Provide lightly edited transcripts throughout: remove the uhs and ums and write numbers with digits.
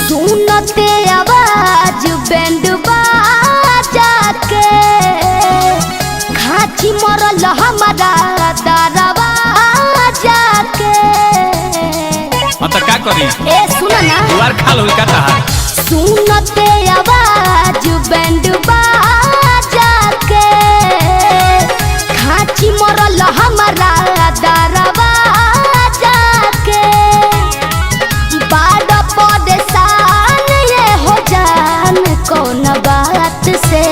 सुनते आवाज बैंड बाजा के खाची मरल हमारा दरवा जाके। तो का करी ए सुना ना दुआर खाल होई का ताहा। सुनते आवाज बैंड बाजा के खाची मरल हमारा दरवा जाके। बाड़ परेशान ये हो जान कौन बात से,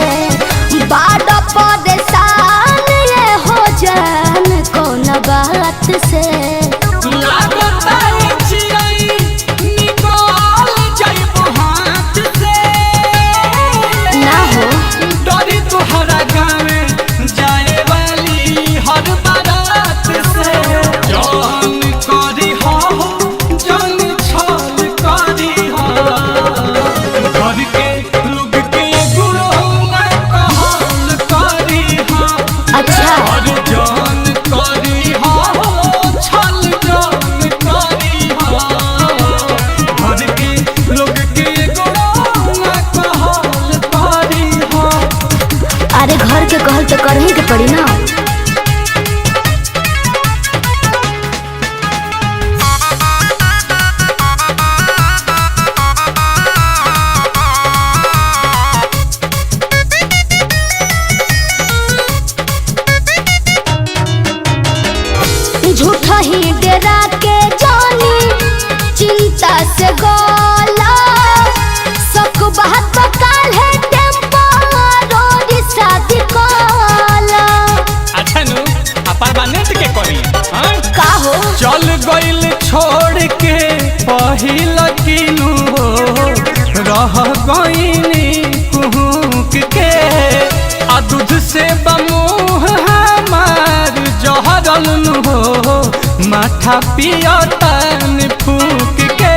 बाड़ परेशान ये हो जान कौन बात से। अरे घर के कहल तो करही के पड़ी ना। झूठा ही डेरा के जानी चिंता से गोला सक बात काल है टेम्पररी शादी कोला। अच्छा नु अपार्टमेंट के करी हां का हो चल गइल छोड़ के पहिल किनु हो रह गइनी कुहुक के आ दूध से बमुह हमार जहरल नु हो माथा पियतन फूक के।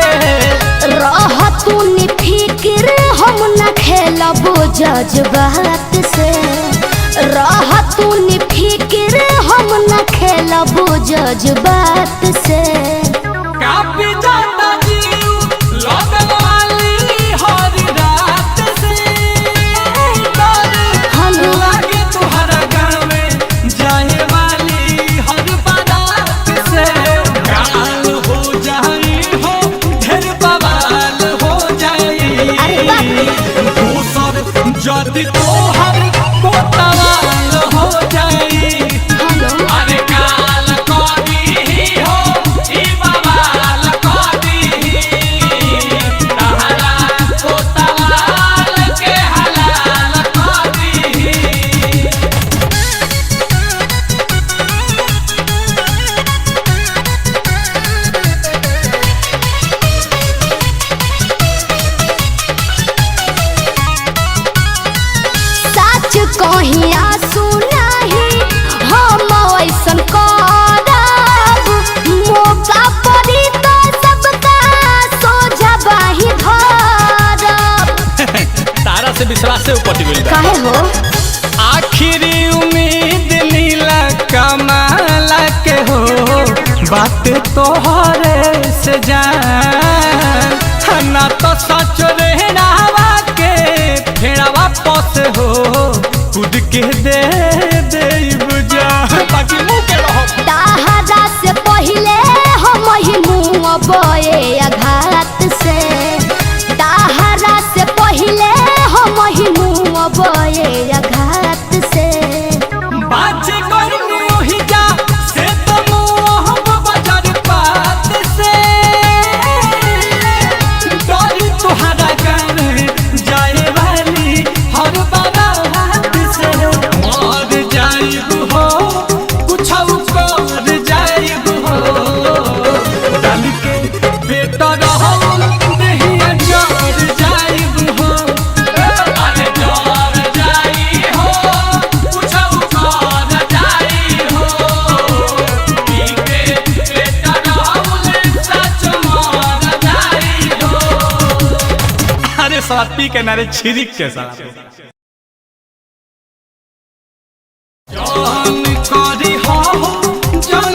रह तू नि फिक्र हम न खेलब जज्बात से, रह तू नि फिक्र हम न खेलब जज्बात से। कापी जाता जीव लगन वाली हर रात से हम लागे तुहरा गाँव में जाए वाली हर बारात से। काल हो जाई हो ढेर बवाल हो जाई। अरे बाप दूसर जदि तोहर कोतवाल हो जाई। हेलो अरे काल कभी हो ई बवाल कभी तहरा कोतवाल के हलाल कभी। सच कहिया सुनाही हम ऐसन करब मौका पड़ी तो सबका सोझबाही धरब। तारा से विश्वास से ऊपर गेल बा। काहे हो आखिरी उम्मीद नीला कमाला के हो बात तोहरे से जान ना तो सच रहनावा के फेरावा पस हो खुद के दे बुझा बाकी मुँह के रहो। ताहरा से पहिले हम ही मुँह बोए आघात से, ताहरा से पहिले हम ही मुँह बोए आघात से। बात करनी ओही जा से तो मुँह बजार पात से डरी तुहरा गाँव जाए वाली हर बारात अरे साला पी के नारे छिरिक के साला जान करे